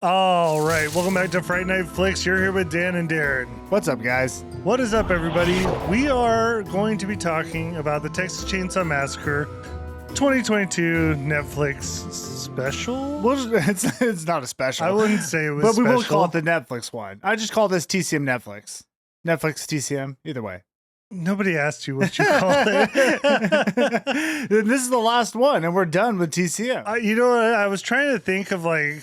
All right, welcome back to Fright Night Flicks. You're here with Dan and Darren. What's up, guys? What is up, everybody? We are going to be talking about the Texas Chainsaw Massacre 2022 Netflix special. Well, it's not a special. I wouldn't say it was but we special. will call it the Netflix one. I just call this TCM Netflix. Netflix TCM, either way. Nobody asked you what you call it. This is the last one, and we're done with TCM. You know what? I was trying to think of like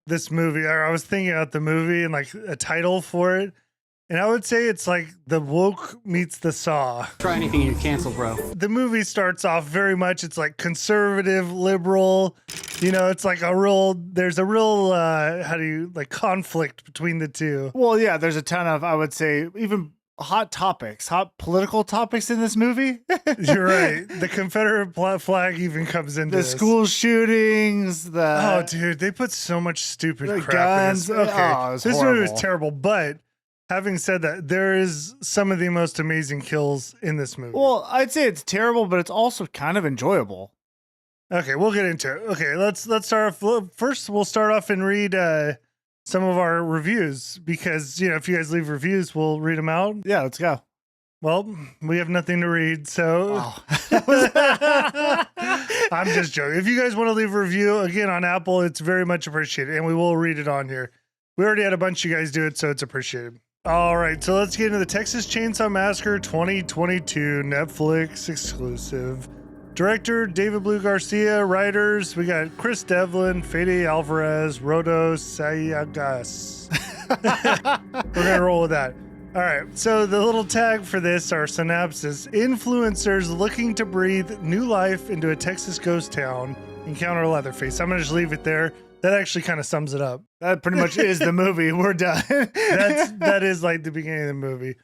this movie, or I was thinking about the movie and like a title for it. And I would say it's like the woke meets the Saw. Try anything, you cancel, bro. The movie starts off very much, it's like conservative, liberal, you know, it's like there's a real, conflict between the two. Well, yeah, there's a ton of, I would say, even hot political topics in this movie. You're right. The Confederate flag even comes into the this. school shootings, Oh, dude, they put so much stupid the crap guns. in this. Okay, Oh, it was this horrible. movie was terrible, but having said that, there is some of the most amazing kills in this movie. Well, I'd say it's terrible, but it's also kind of enjoyable. Okay, we'll get into it. Okay, let's start off. First, we'll start off and read some of our reviews because, you know, if you guys leave reviews, we'll read them out. Yeah, let's go. Well, we have nothing to read, so I'm just joking. If you guys want to leave a review, again, on Apple, it's very much appreciated, and we will read it on here. We already had a bunch of you guys do it, so it's appreciated. All right, so let's get into the Texas Chainsaw Massacre 2022 Netflix exclusive. Director, David Blue Garcia. Writers, we got Chris Devlin, Fede Alvarez, Rodo Sayagas. We're going to roll with that. All right, so the little tag for this, our synopsis: influencers looking to breathe new life into a Texas ghost town encounter Leatherface. I'm going to just leave it there. That actually kind of sums it up. That pretty much is the movie. We're done. That is like the beginning of the movie.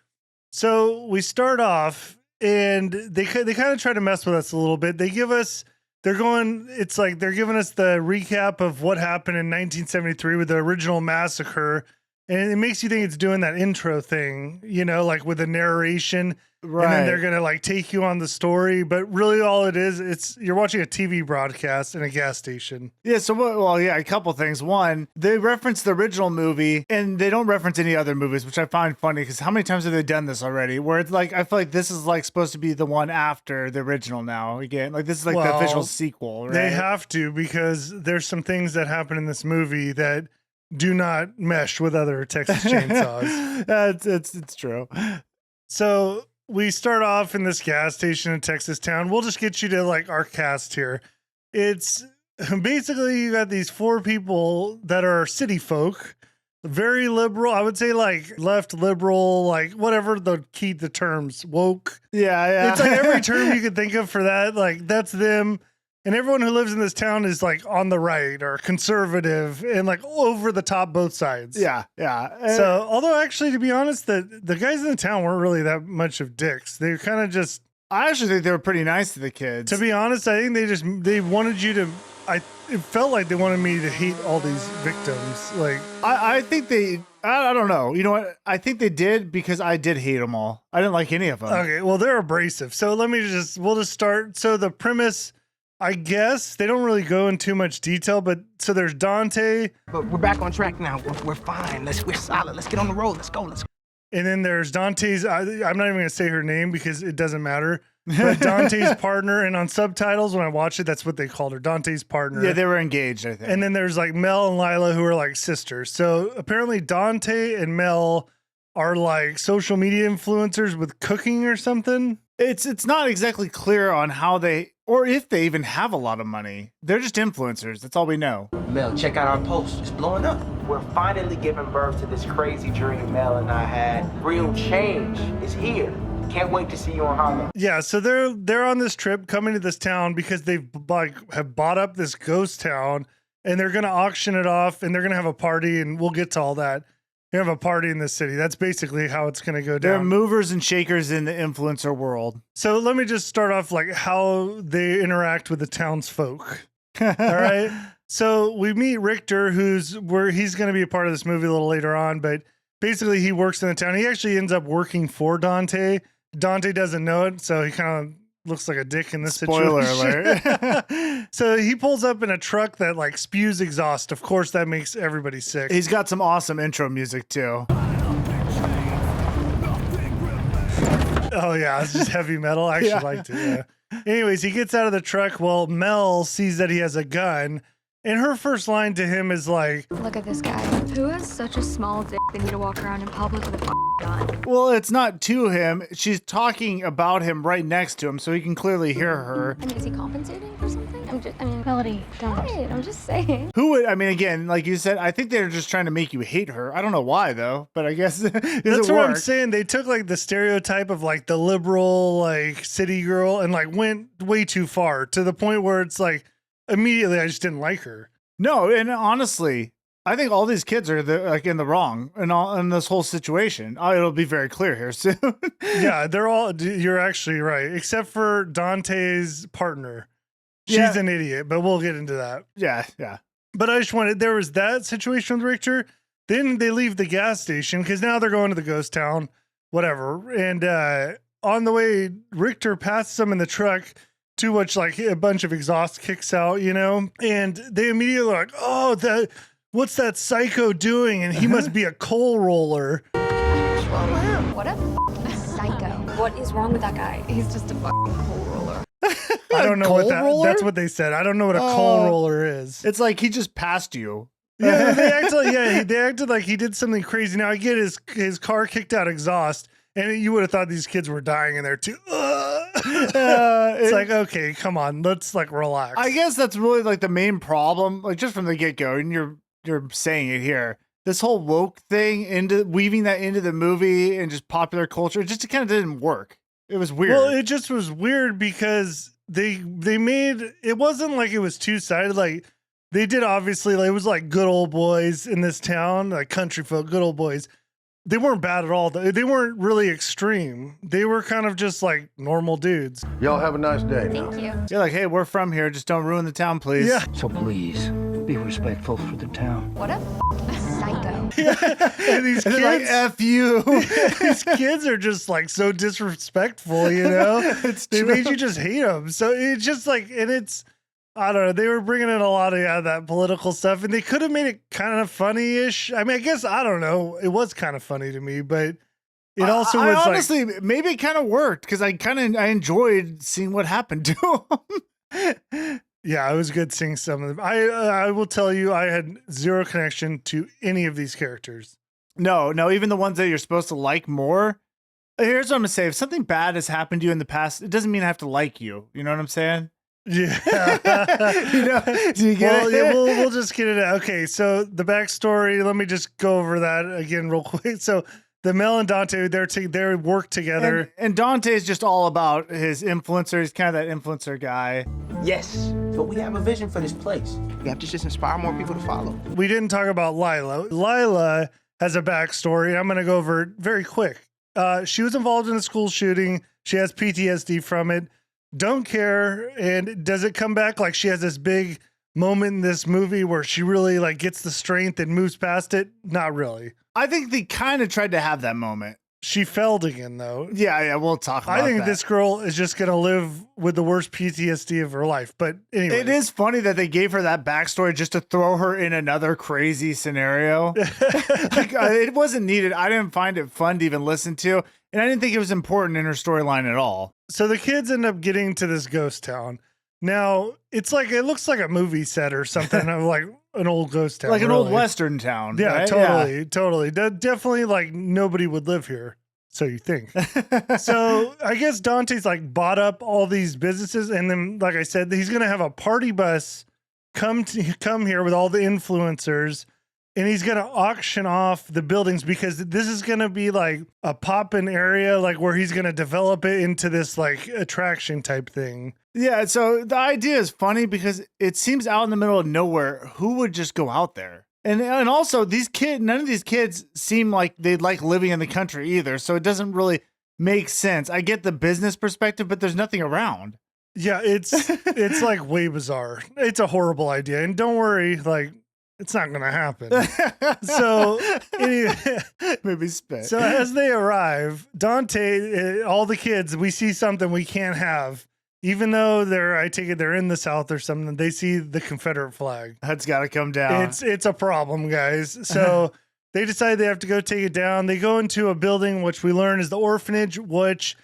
So we start off, and they kind of try to mess with us a little bit. It's like they're giving us the recap of what happened in 1973 with the original massacre. And it makes you think it's doing that intro thing, you know, like with the narration. Right. And then they're going to like take you on the story. But really all it is, you're watching a TV broadcast in a gas station. Yeah. So, well, yeah, a couple things. One, they reference the original movie and they don't reference any other movies, which I find funny because how many times have they done this already? Where it's like, I feel like this is like supposed to be the one after the original now. Again, like this is like the official sequel, right? They have to, because there's some things that happen in this movie that do not mesh with other Texas chainsaws. It's true. So we start off in this gas station in Texas town. We'll just get you to like our cast here. It's basically, you got these four people that are city folk, very liberal. I would say like left liberal, like whatever the terms, woke. Yeah. It's like every term you could think of for that. Like that's them. And everyone who lives in this town is like on the right or conservative and like over the top both sides. Yeah. So, although actually, to be honest, the guys in the town weren't really that much of dicks. They kind of just. I actually think they were pretty nice to the kids. To be honest, I think they wanted you to. It felt like they wanted me to hate all these victims. Like I think they. I don't know. You know what? I think they did because I did hate them all. I didn't like any of them. Okay, well they're abrasive. So we'll just start. So the premise. I guess they don't really go in too much detail, but so there's Dante. But we're back on track now. We're fine. We're solid. Let's get on the road. Let's go. And then there's Dante's. I'm not even going to say her name because it doesn't matter. But Dante's partner, and on subtitles when I watched it, that's what they called her, Dante's partner. Yeah, they were engaged, I think. And then there's like Mel and Lila, who are like sisters. So apparently Dante and Mel are like social media influencers with cooking or something. It's not exactly clear on how they, or if they even have a lot of money. They're just influencers. That's all we know. Mel, check out our post. It's blowing up. We're finally giving birth to this crazy dream Mel and I had. Real change is here. Can't wait to see you on Harlem. Yeah, so they're on this trip coming to this town because they've have bought up this ghost town, and they're gonna auction it off, and they're gonna have a party, and we'll get to all that. You have a party in this city. That's basically how it's going to go down. They're movers and shakers in the influencer world. So let me just start off like how they interact with the townsfolk. All right. So we meet Richter, he's going to be a part of this movie a little later on, but basically he works in the town. He actually ends up working for Dante. Dante doesn't know it, so he kind of looks like a dick in this Spoiler situation. alert. So he pulls up in a truck that like spews exhaust. Of course, that makes everybody sick. He's got some awesome intro music too. Oh yeah, it's just heavy metal. I actually liked it. Yeah. Anyways, he gets out of the truck. Well, Mel sees that he has a gun, and her first line to him is like, Look at this guy. Who has such a small dick they need to walk around in public with a gun? Well, it's not to him. She's talking about him right next to him, so he can clearly hear her. I mean, is he compensating for something? Melody, don't. Right, I'm just saying. Who would, I mean, again, like you said, I think they're just trying to make you hate her. I don't know why, though, but I guess that's what I'm saying. They took like the stereotype of like the liberal, like city girl and like went way too far to the point where it's like immediately I just didn't like her. No, and honestly, I think all these kids are like in the wrong in this whole situation. It'll be very clear here soon. Yeah, they're all, you're actually right, except for Dante's partner. She's an idiot, but we'll get into that. Yeah. But I just wanted, there was that situation with Richter. Then they leave the gas station because now they're going to the ghost town, whatever. And on the way, Richter passes them in the truck. Too much, like a bunch of exhaust kicks out, you know? And they immediately are like, oh, what's that psycho doing? And he must be a coal roller. What a psycho. What is wrong with that guy? He's just a fucking coal roller. I don't know what that's what they said. I don't know what a coal roller is. It's like he just passed you. Yeah, they acted like he did something crazy. Now I get his car kicked out exhaust, and you would have thought these kids were dying in there too. It's like, okay, come on, let's like relax. I guess that's really like the main problem, like just from the get go, and you're saying it here. This whole woke thing weaving that into the movie and just popular culture, it just kind of didn't work. It was weird. Well, it just was weird because they made it wasn't like it was two-sided. Like they did obviously, like it was like good old boys in this town, like country folk, good old boys. They weren't bad at all. They weren't really extreme. They were kind of just like normal dudes. Y'all have a nice day. Thank you. You're like, hey, we're from here. Just don't ruin the town, please. Yeah. So please, be respectful for the town. What a psycho. And these And kids, like, F you. these kids are just like so disrespectful, you know? They made you just hate them. So it's just like, and it's, I don't know. They were bringing in a lot of that political stuff, and they could have made it kind of funny-ish. I mean, I guess, I don't know. It was kind of funny to me, but it also was honestly, maybe it kind of worked because I enjoyed seeing what happened to him. Yeah, it was good seeing some of them. I will tell you, I had zero connection to any of these characters. No, even the ones that you're supposed to like more. Here's what I'm gonna say: if something bad has happened to you in the past, it doesn't mean I have to like you. You know what I'm saying? Yeah. Do you get it? Yeah, we'll just get it out. Okay, so the backstory, let me just go over that again real quick. So the Mel and Dante, they work together. And Dante is just all about his influencer. He's kind of that influencer guy. Yes, but we have a vision for this place. We have to just inspire more people to follow. We didn't talk about Lila. Lila has a backstory. I'm going to go over it very quick. She was involved in a school shooting. She has PTSD from it. Don't care. And does it come back? Like she has this big moment in this movie where she really like gets the strength and moves past it? Not really. I think they kind of tried to have that moment. She failed again though. Yeah, we'll talk about that. I think this girl is just going to live with the worst PTSD of her life. But anyway. It is funny that they gave her that backstory just to throw her in another crazy scenario. It wasn't needed. I didn't find it fun to even listen to. And I didn't think it was important in her storyline at all. So the kids end up getting to this ghost town. Now, it looks like a movie set or something of like an old ghost town. Like an really. old Western town. Yeah, right? totally. Definitely like nobody would live here. So you think. So I guess Dante's like bought up all these businesses. And then, like I said, he's going to have a party bus come here with all the influencers. And he's going to auction off the buildings because this is going to be like a pop-in area, like where he's going to develop it into this like attraction type thing. Yeah, so the idea is funny because it seems out in the middle of nowhere. Who would just go out there? And also none of these kids seem like they'd like living in the country either. So it doesn't really make sense. I get the business perspective, but there's nothing around. Yeah, it's like way bizarre. It's a horrible idea. And don't worry, like, it's not going to happen. So, anyway, maybe spit. So as they arrive, Dante, all the kids, we see something we can't have. Even though I take it they're in the South or something, they see the Confederate flag. That's got to come down. It's a problem, guys. So they decide they have to go take it down. They go into a building, which we learn is the orphanage, which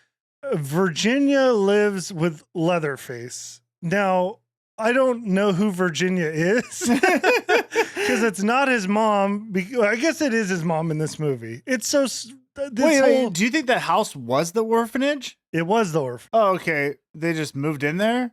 Virginia lives with Leatherface. Now, I don't know who Virginia is because it's not his mom. I guess it is his mom in this movie. It's so... Wait, do you think that house was the orphanage? It was the orphanage. Oh, okay. They just moved in there?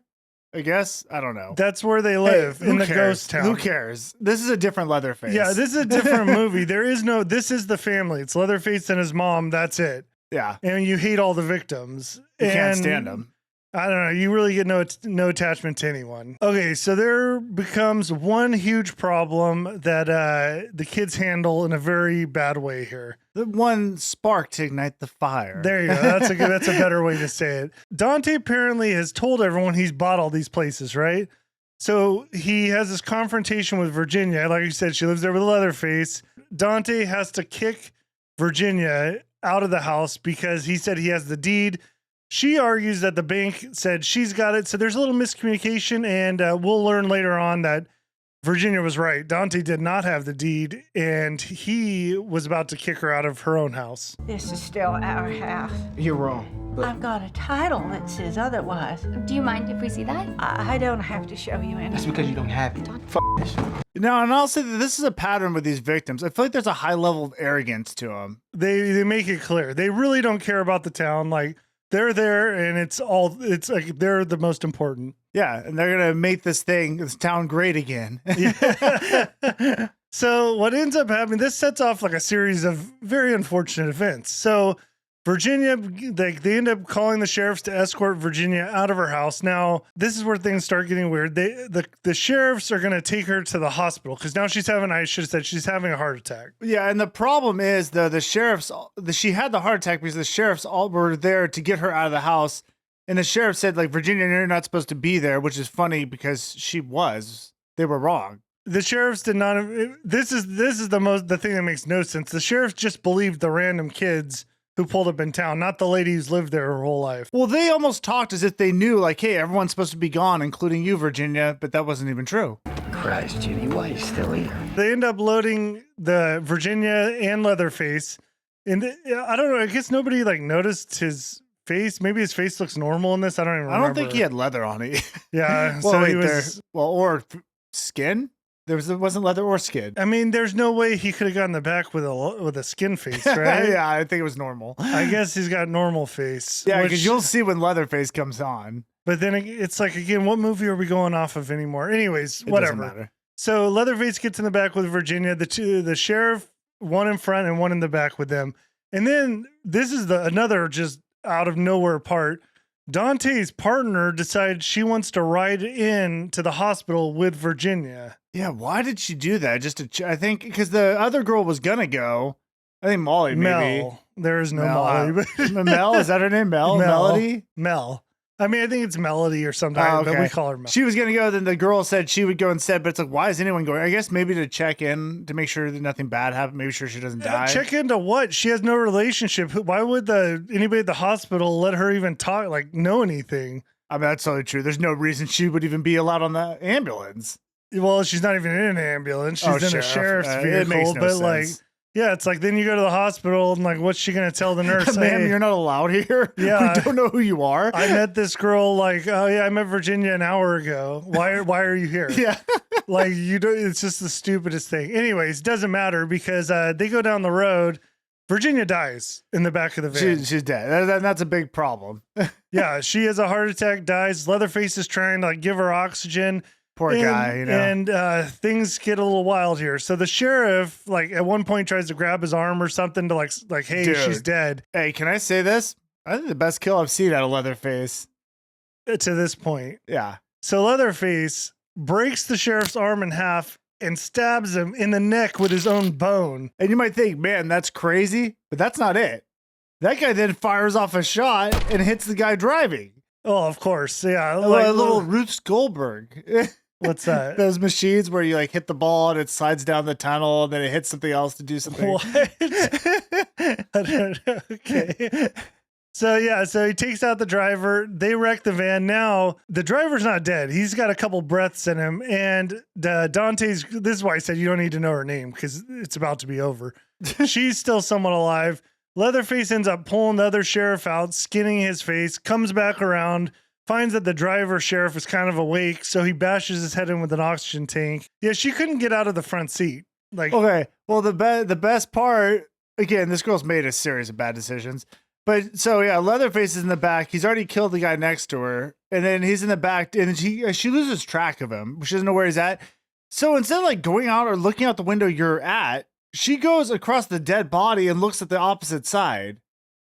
I guess. I don't know. That's where they live, in the ghost town. Who cares? This is a different Leatherface. Yeah, this is a different movie. This is the family. It's Leatherface and his mom. That's it. Yeah. And you hate all the victims. You can't stand them. I don't know. You really get no attachment to anyone. Okay, so there becomes one huge problem that the kids handle in a very bad way here. The one spark to ignite the fire. There you go. That's a better way to say it. Dante apparently has told everyone he's bought all these places, right? So he has this confrontation with Virginia. Like you said, she lives there with Leatherface. Dante has to kick Virginia out of the house because he said he has the deed. She argues that the bank said she's got it. So there's a little miscommunication, and we'll learn later on that Virginia was right. Dante did not have the deed, and he was about to kick her out of her own house. This is still our house. You're wrong. But I've got a title that says otherwise. Do you mind if we see that? I don't have to show you that's any. because you don't have it. F this. No, and I'll say that this is a pattern with these victims. I feel like there's a high level of arrogance to them. They make it clear. They really don't care about the town. Like, they're there, and it's like they're the most important. Yeah, and they're going to make this town great again. Yeah. So what ends up happening, this sets off like a series of very unfortunate events. So Virginia, they end up calling the sheriffs to escort Virginia out of her house. Now, this is where things start getting weird. The sheriffs are going to take her to the hospital because now she's having a heart attack. Yeah, and the problem is, though, she had the heart attack because the sheriffs all were there to get her out of the house. And the sheriff said, like, Virginia, you're not supposed to be there, which is funny because she was. They were wrong. The sheriffs did not. This is the thing that makes no sense. The sheriffs just believed the random kids who pulled up in town, not the lady who's lived there her whole life. Well, they almost talked as if they knew, like, hey, everyone's supposed to be gone, including you, Virginia, but that wasn't even true. Christ, Jimmy, why are you still here? They end up loading the Virginia and Leatherface. And I don't know, I guess nobody like noticed his face. Maybe his face looks normal in this. I don't even remember. I don't think he had leather on it. Yeah. Well, so wait, he was, or skin? It wasn't leather or skin. I mean, there's no way he could have gotten the back with a skin face, right? Yeah, I think it was normal. I guess he's got normal face. Yeah, because you'll see when Leatherface comes on. But then it's like, again, what movie are we going off of anymore? Anyways, whatever. Doesn't matter. So Leatherface gets in the back with Virginia. The sheriff, one in front and one in the back with them. And then this is another just out of nowhere part. Dante's partner decides she wants to ride in to the hospital with Virginia. Yeah, why did she do that? I think because the other girl was gonna go. I think Molly, maybe. Mel. There is no Molly. Mel, is that her name? Melody? Mel. I mean, I think it's Melody or something, but we call her Mel. She was going to go, then the girl said she would go instead, but it's like, why is anyone going? I guess maybe to check in, to make sure that nothing bad happened, maybe sure she doesn't die. Check into what? She has no relationship. Why would anybody at the hospital let her even talk, like, know anything? I mean, that's totally true. There's no reason she would even be allowed on the ambulance. Well, she's not even in an ambulance. She's in a sheriff's vehicle. It makes no sense. Like, yeah, it's like then you go to the hospital and like, what's she gonna tell the nurse? Ma'am, you're not allowed here. Yeah, we don't know who you are. I met this girl. Like, oh yeah, I met Virginia an hour ago. Why are you here? Yeah, like you don't. It's just the stupidest thing. Anyways, doesn't matter because they go down the road. Virginia dies in the back of the van. She's dead. That's a big problem. Yeah, she has a heart attack. Dies. Leatherface is trying to like give her oxygen. Poor guy, you know. And things get a little wild here. So the sheriff, like at one point, tries to grab his arm or something to like, hey, Dude. she's dead. Hey, can I say this? I think the best kill I've seen out of Leatherface. To this point. Yeah. So Leatherface breaks the sheriff's arm in half and stabs him in the neck with his own bone. And you might think, man, that's crazy, but that's not it. That guy then fires off a shot and hits the guy driving. Oh, of course. Yeah. Like a little Ruth Goldberg. What's that? Those machines where you like hit the ball and it slides down the tunnel and then it hits something else to do something. What? I don't know. Okay. So yeah, so he takes out the driver. They wreck the van. Now the driver's not dead. He's got a couple breaths in him. And Dante's. This is why I said you don't need to know her name because it's about to be over. She's still somewhat alive. Leatherface ends up pulling the other sheriff out, skinning his face. Comes back around. Finds that the driver sheriff is kind of awake, so he bashes his head in with an oxygen tank. Yeah, she couldn't get out of the front seat. Like, okay, well, the best part, again, this girl's made a series of bad decisions. But so yeah, Leatherface is in the back. He's already killed the guy next to her, and then he's in the back, and she loses track of him. She doesn't know where he's at. So instead of like going out or looking out the window you're at, she goes across the dead body and looks at the opposite side.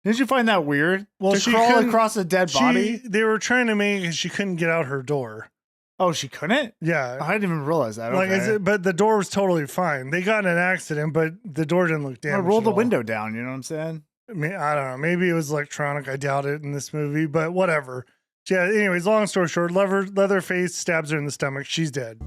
Didn't you find that weird? well, to she crawl couldn't- across a dead body. They were trying to make she couldn't get out her door. Oh, she couldn't. Yeah, I didn't even realize that. like, Okay. but the door was totally fine. They got in an accident, but the door didn't look Well, damaged. roll at the all. window down. You know what I'm saying? I mean, I don't know. Maybe it was electronic. I doubt it in this movie, but whatever. Yeah. Anyways, long story short, Leatherface stabs her in the stomach. She's dead.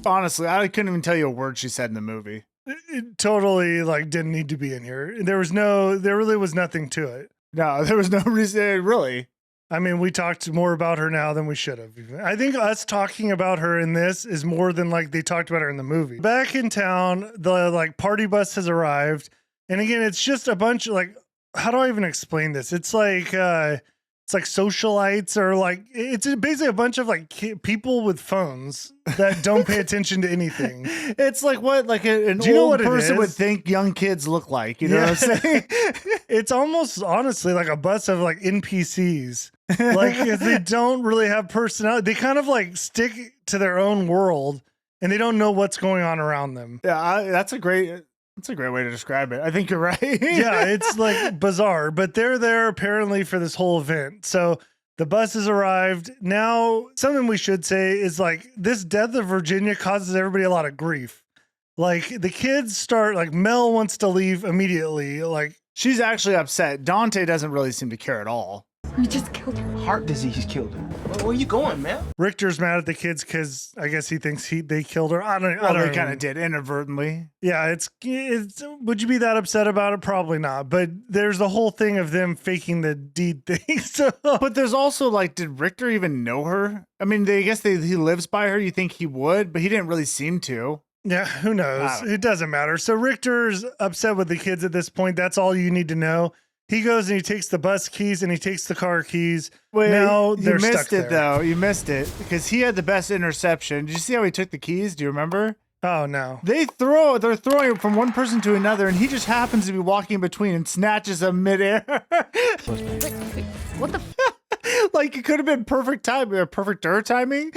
Honestly, I couldn't even tell you a word she said in the movie. It totally like didn't need to be in here. There really was nothing to it. No, there was no reason. Really. I mean, we talked more about her now than we should have. I think us talking about her in this is more than like they talked about her in the movie. Back in town, the like party bus has arrived. And again, it's just a bunch of like, how do I even explain this? It's like socialites or like, it's basically a bunch of like people with phones that don't pay attention to anything. It's like what like an Do you know old what it person would is? think young kids look like. You know what I'm saying? It's almost honestly like a bus of like NPCs. Like they don't really have personality. They kind of like stick to their own world and they don't know what's going on around them. Yeah, that's a great way to describe it. I think you're right. Yeah, it's like bizarre, but they're there apparently for this whole event. So the bus has arrived. Now, something we should say is like this death of Virginia causes everybody a lot of grief. Like the kids start like Mel wants to leave immediately. Like She's actually upset. Dante doesn't really seem to care at all. You just killed her. Heart disease killed her. Where you going, man? Richter's mad at the kids because I guess he thinks they killed her. I don't Well, they know. kind of did inadvertently. Yeah, it's would you be that upset about it? Probably not. But there's the whole thing of them faking the deed thing. So But there's also like, did Richter even know her? I mean, I guess he lives by her. You think he would, but he didn't really seem to. yeah, who knows? It doesn't matter. So Richter's upset with the kids at this point. That's all you need to know. He goes and he takes the bus keys and he takes the car keys. Wait, now you they're missed stuck it there. though. You missed it because he had the best interception. Did you see how he took the keys? Do you remember? Oh no. They're throwing it from one person to another, and he just happens to be walking in between and snatches them midair. What the Like it could have been perfect time or perfect timing.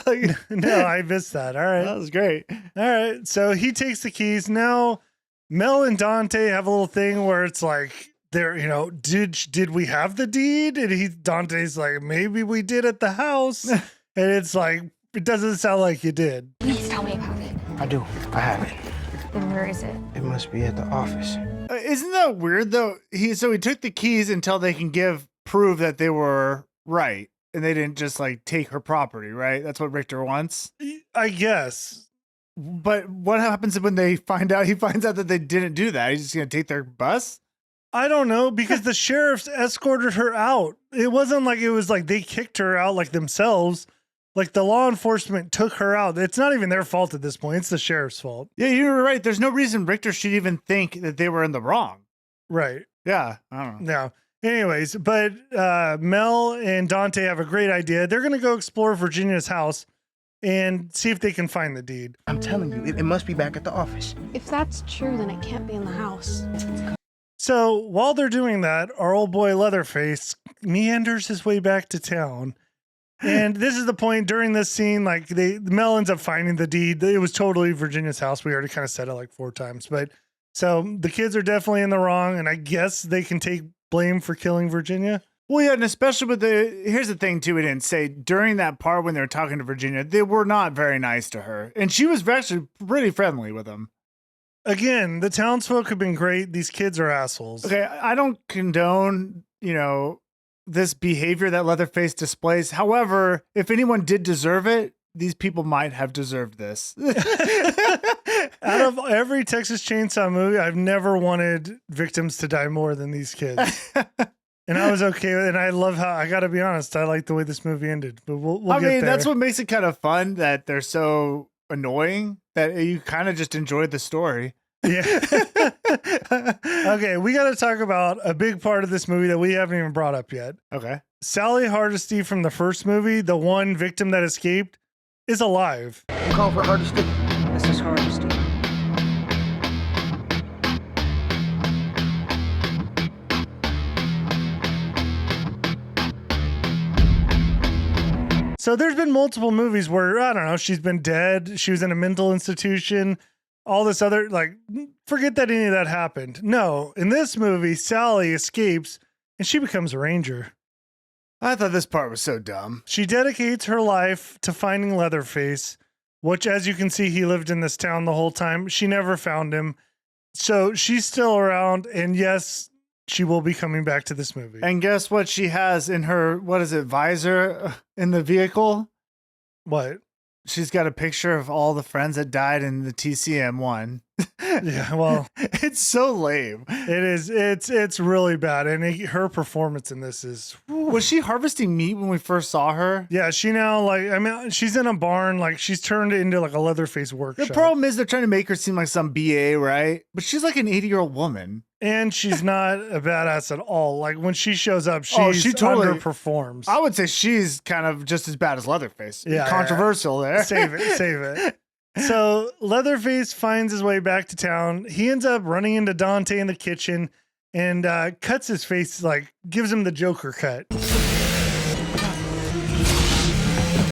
Like, No, I missed that. All right. that was great. All right. So he takes the keys. Now Mel and Dante have a little thing where it's like they're, did we have the deed? And Dante's like, maybe we did at the house. And it's like, it doesn't sound like you did. Please tell me about it. I do. I have it. Then where is it? It must be at the office. Isn't that weird though? He took the keys until they can prove that they were right, and they didn't just like take her property, right? That's what Richter wants. I guess. But what happens when he finds out that they didn't do that? He's just gonna take their bus? I don't know because the sheriffs escorted her out. It wasn't like it was like they kicked her out like themselves. Like the law enforcement took her out. It's not even their fault at this point. It's the sheriff's fault. Yeah, you were right. There's no reason Richter should even think that they were in the wrong. Right. Yeah, I don't know. No. Anyways, but Mel and Dante have a great idea. They're going to go explore Virginia's house and see if they can find the deed. I'm telling you, it must be back at the office. If that's true, then it can't be in the house. So while they're doing that, our old boy Leatherface meanders his way back to town. And this is the point during this scene, like Mel ends up finding the deed. It was totally Virginia's house. We already kind of said it like 4 times, but so the kids are definitely in the wrong. And I guess they can take blame for killing Virginia. Well, yeah, and especially here's the thing too, we didn't say during that part when they were talking to Virginia, they were not very nice to her. And she was actually pretty friendly with them. Again, the townsfolk have been great. These kids are assholes. Okay, I don't condone, this behavior that Leatherface displays. However, if anyone did deserve it, these people might have deserved this. Out of every Texas Chainsaw movie, I've never wanted victims to die more than these kids. And I was okay with it. And I love how, I got to be honest, I like the way this movie ended. But we'll get there. That's what makes it kind of fun, that they're so annoying that you kind of just enjoyed the story. Yeah. Okay, we got to talk about a big part of this movie that we haven't even brought up yet. Okay. Sally Hardesty from the first movie, the one victim that escaped, is alive. I'm calling for Hardesty. This is Hardesty. So there's been multiple movies where, I don't know, she's been dead, she was in a mental institution, all this other, like, forget that any of that happened. No, in this movie, Sally escapes and she becomes a ranger. I thought this part was so dumb. She dedicates her life to finding Leatherface, which, as you can see, he lived in this town the whole time. She never found him. So she's still around, and yes, she will be coming back to this movie. And guess what she has in her, what is it, visor in the vehicle? What? She's got a picture of all the friends that died in the TCM one. Yeah, well, it's so lame. it is. It's really bad, and her performance in this is. Was she harvesting meat when we first saw her? Yeah, she now, like, I mean, she's in a barn, like, she's turned into like a Leatherface workshop. The problem is they're trying to make her seem like some BA, right? But she's like an 80-year-old woman. And she's not a badass at all. Like, when she shows up, she totally underperforms. I would say she's kind of just as bad as Leatherface. Yeah, controversial there. Save it. So Leatherface finds his way back to town. He ends up running into Dante in the kitchen and cuts his face, like, gives him the Joker cut.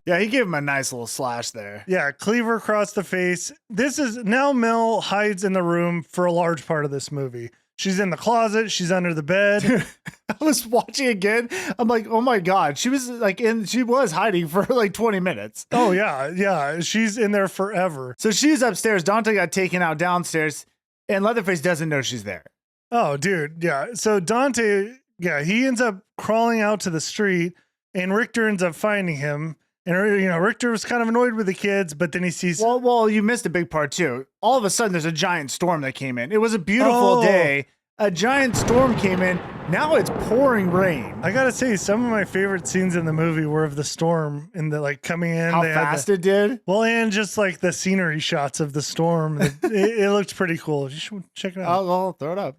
Yeah, he gave him a nice little slash there. Yeah, cleaver across the face. This is now Mel hides in the room for a large part of this movie. She's in the closet. She's under the bed. I was watching again. I'm like, oh my God. She was hiding for like 20 minutes. Oh, yeah. She's in there forever. So she's upstairs. Dante got taken out downstairs, and Leatherface doesn't know she's there. Oh, dude. Yeah. So Dante, he ends up crawling out to the street, and Richter ends up finding him. And, Richter was kind of annoyed with the kids, but then he sees... Well, you missed a big part, too. All of a sudden, there's a giant storm that came in. It was a beautiful day. A giant storm came in. Now it's pouring rain. I gotta say, some of my favorite scenes in the movie were of the storm and the, like, coming in. How fast it did? Well, and just, like, the scenery shots of the storm. It looked pretty cool. You should check it out. I'll throw it up.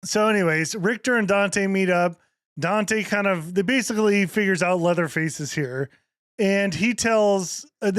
So anyways, Richter and Dante meet up. Dante they basically figures out Leatherface is here. And he tells, and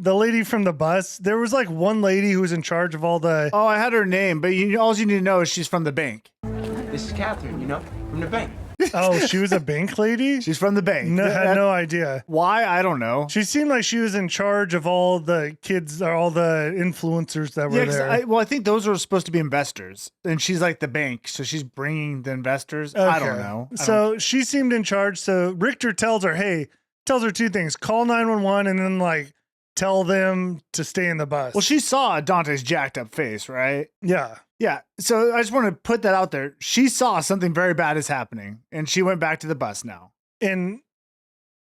the lady from the bus, there was like one lady who was in charge of all the... Oh, I had her name, but all you need to know is she's from the bank. This is Catherine, from the bank. Oh, she was a bank lady? She's from the bank. No, had no idea. Why? I don't know. She seemed like she was in charge of all the kids, or all the influencers that were there. I think those are supposed to be investors, and she's like the bank, so she's bringing the investors. Okay. I don't know. She seemed in charge, so Richter tells her two things: call 911 and then, like, tell them to stay in the bus. Well, she saw Dante's jacked up face, right? Yeah. Yeah. So I just want to put that out there. She saw something very bad is happening, and she went back to the bus now. And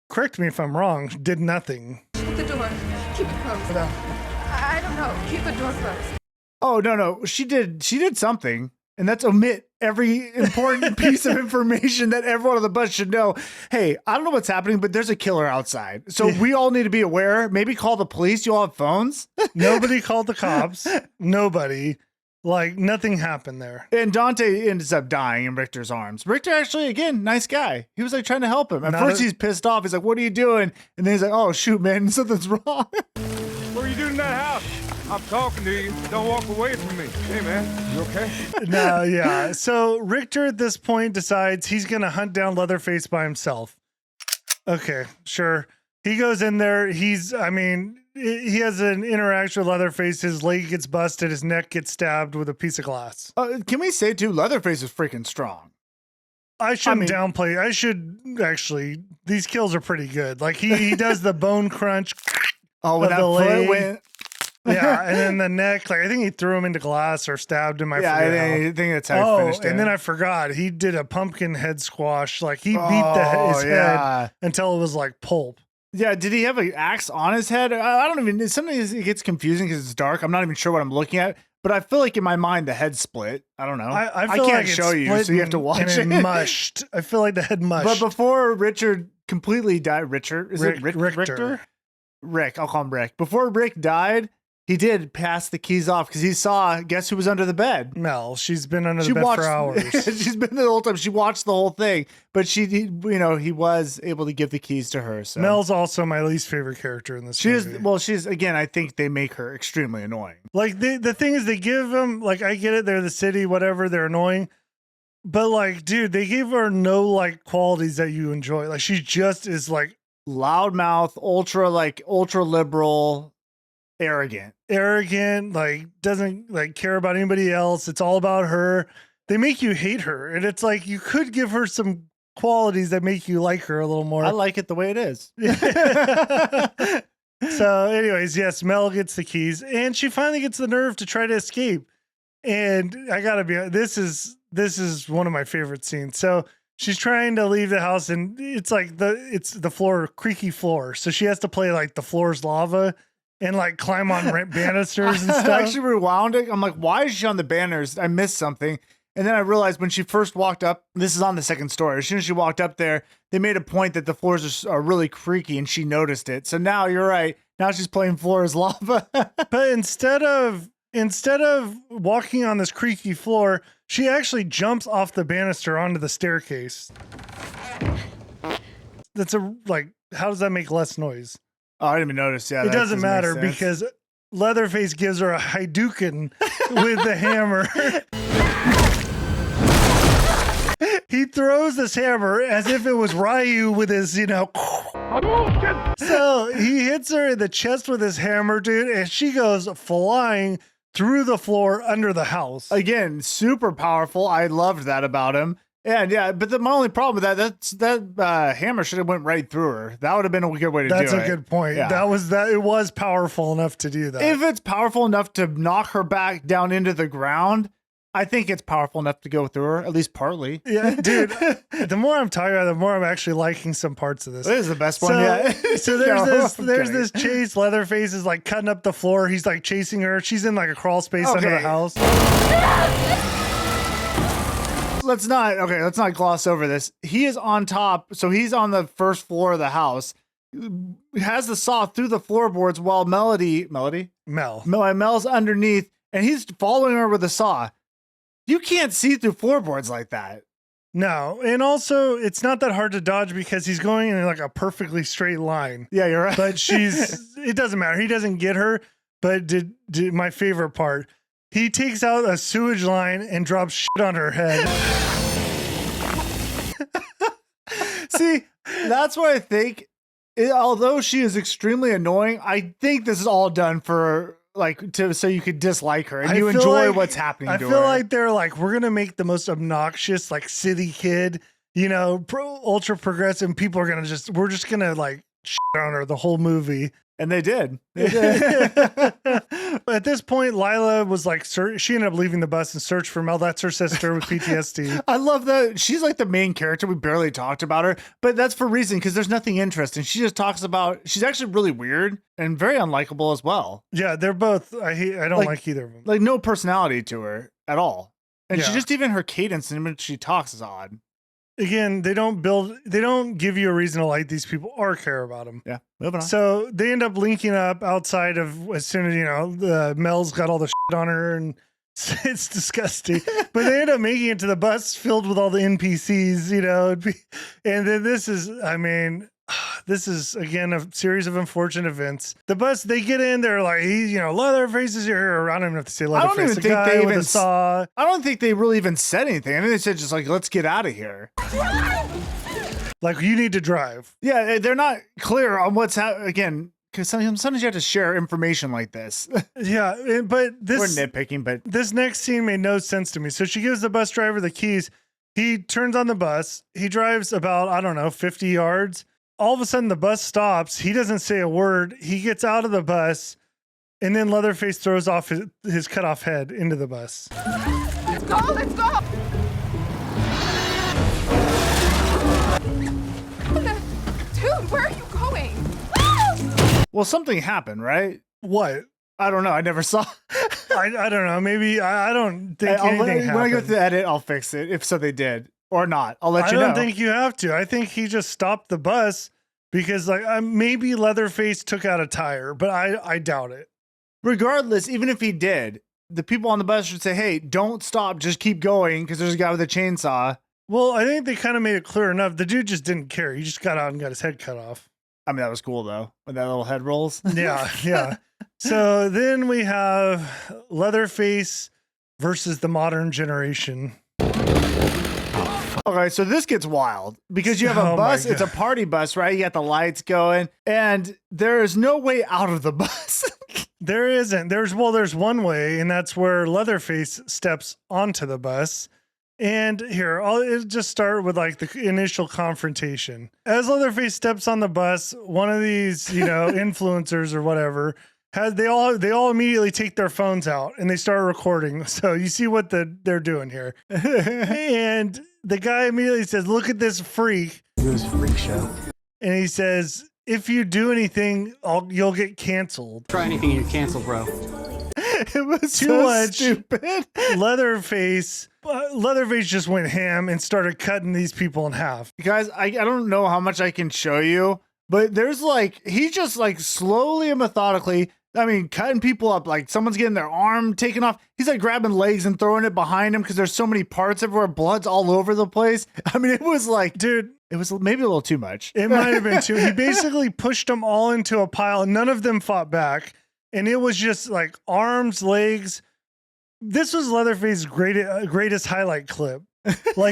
correct me if I'm wrong, did nothing. Keep the door. Keep it closed. I don't know. Keep the door closed. Oh, no. She did something. And that's omit every important piece of information that everyone on the bus should know. Hey, I don't know what's happening, but there's a killer outside. So we all need to be aware. Maybe call the police. You all have phones. Nobody called the cops. Nobody. Like, nothing happened there. And Dante ends up dying in Richter's arms. Richter, actually, again, nice guy. He was like trying to help him. At first, he's pissed off. He's like, what are you doing? And then he's like, oh, shoot, man, something's wrong. What are you doing in that house? I'm talking to you. Don't walk away from me. Hey, man, you okay? No, yeah. So Richter at this point decides he's going to hunt down Leatherface by himself. Okay, sure. He goes in there. He has an interaction with Leatherface. His leg gets busted. His neck gets stabbed with a piece of glass. Can we say, too, Leatherface is freaking strong. I shouldn't downplay. I should actually. These kills are pretty good. Like, he does the bone crunch. Oh, when that foot went... Yeah, and then the neck, like, I think he threw him into glass or stabbed him. I think that's how he finished it. And then I forgot. He did a pumpkin head squash. Like, he beat his head until it was like pulp. Yeah, did he have an axe on his head? I don't even. Sometimes it gets confusing because it's dark. I'm not even sure what I'm looking at. But I feel like in my mind the head split. I don't know. I feel can't like it's show you, split so you have to and- watch and it. mushed. I feel like the head mushed. But before Richard completely died, Richard is it Richter. Richter? Rick, I'll call him Rick. Before Rick died, he did pass the keys off because he saw. Guess who was under the bed? Mel, she's been under the bed for hours. She's been there the whole time. She watched the whole thing, but he was able to give the keys to her. So Mel's also my least favorite character in this she movie. is. Well, she's again. I think they make her extremely annoying. Like the thing is, they give them like I get it. They're the city, whatever. They're annoying, but like, dude, they gave her no like qualities that you enjoy. Like she just is like Loudmouth, ultra liberal, arrogant. Like doesn't like care about anybody else. It's all about her. They make you hate her, and it's like you could give her some qualities that make you like her a little more. I like it the way it is. So, anyways, yes, Mel gets the keys, and she finally gets the nerve to try to escape. And I gotta be, this is one of my favorite scenes. So she's trying to leave the house, and it's like the floor, creaky floor. So she has to play like the floor's lava and like climb on banisters and stuff. I actually rewound it. I'm like, why is she on the banners? I missed something. And then I realized when she first walked up, this is on the second story. As soon as she walked up there, they made a point that the floors are really creaky, and she noticed it. So now you're right. Now she's playing floor as lava. But instead of walking on this creaky floor, she actually jumps off the banister onto the staircase. That's how does that make less noise? Oh, I didn't even notice. Yeah, It doesn't matter because Leatherface gives her a Hadouken with the hammer. He throws this hammer as if it was Ryu with his, So he hits her in the chest with his hammer, dude, and she goes flying through the floor under the house. Again, super powerful. I loved that about him. And yeah, but my only problem with that hammer should have went right through her. That would have been a good way to do it. That's a good point. Yeah. It was powerful enough to do that. If it's powerful enough to knock her back down into the ground, I think it's powerful enough to go through her, at least partly. Yeah, dude. The more I'm talking about it, the more I'm actually liking some parts of this. This is the best one yet. So there's this chase. Leatherface is like cutting up the floor. He's like chasing her. She's in like a crawl space under the house. Let's not gloss over this. He is on top, so he's on the first floor of the house. Has the saw through the floorboards while Mel's underneath, and he's following her with a saw. You can't see through floorboards like that. No, and also it's not that hard to dodge because he's going in like a perfectly straight line. Yeah, you're right. But it doesn't matter. He doesn't get her. But did my favorite part? He takes out a sewage line and drops shit on her head. See, that's what I think. Although she is extremely annoying, I think this is all done for so you could dislike her and you enjoy what's happening to her. I feel like they're like, we're gonna make the most obnoxious like city kid, ultra progressive. People are we're just gonna like shit on her the whole movie. And they did. At this point, Lila was like, she ended up leaving the bus and searched for Mel. That's her sister with PTSD. I love that. She's like the main character. We barely talked about her, but that's for a reason because there's nothing interesting. She just talks about, she's actually really weird and very unlikable as well. Yeah, they're both, I don't like either of them. Like no personality to her at all. And she just, even her cadence in which she talks is odd. Again, they don't give you a reason to like these people or care about them. Yeah, moving on. So they end up linking up outside of, as soon as, Mel's got all the shit on her and it's disgusting. But they end up making it to the bus filled with all the NPCs, and then this is, again, a series of unfortunate events. The bus, they get in, they're like, Leatherface is here. I don't even have to say Leatherface. I don't even think they even saw. I don't think they really even said anything. I mean, they said just like, let's get out of here. Like, you need to drive. Yeah, they're not clear on what's happening. Again, because sometimes you have to share information like this. Yeah, but this... We're nitpicking, but... This next scene made no sense to me. So she gives the bus driver the keys. He turns on the bus. He drives about, 50 yards. All of a sudden, the bus stops. He doesn't say a word. He gets out of the bus, and then Leatherface throws off his cut off head into the bus. Let's go! Let's go! Dude, where are you going? Well, something happened, right? What? I don't know. I never saw. I don't know. Maybe I don't think anything happened. When I go to the edit, I'll fix it. If so, they did or not. I'll let you know. I don't think you have to. I think he just stopped the bus because like maybe Leatherface took out a tire, but I doubt it. Regardless, even if he did, the people on the bus should say, "Hey, don't stop. Just keep going," because there's a guy with a chainsaw. Well, I think they kind of made it clear enough. The dude just didn't care. He just got out and got his head cut off. I mean, that was cool though, when that little head rolls. Yeah, yeah. So then we have Leatherface versus the modern generation. Okay, so this gets wild because you have a bus. It's a party bus, right? You got the lights going, and there is no way out of the bus. There isn't. There's one way, and that's where Leatherface steps onto the bus. And here, I'll just start with like the initial confrontation. As Leatherface steps on the bus, one of these, influencers or whatever, they all immediately take their phones out and they start recording. So you see what they're doing here. And the guy immediately says, "Look at this freak." This freak show. And he says, "If you do anything, you'll get canceled." Try anything, you're canceled, bro. It was Too so much. stupid. Leatherface just went ham and started cutting these people in half. Guys, I don't know how much I can show you, but there's he just slowly and methodically, cutting people up. Like someone's getting their arm taken off. He's grabbing legs and throwing it behind him because there's so many parts everywhere. Blood's all over the place. It was dude, it was maybe a little too much. It might have been too. He basically pushed them all into a pile. None of them fought back. And it was just arms, legs. This was Leatherface's greatest highlight clip.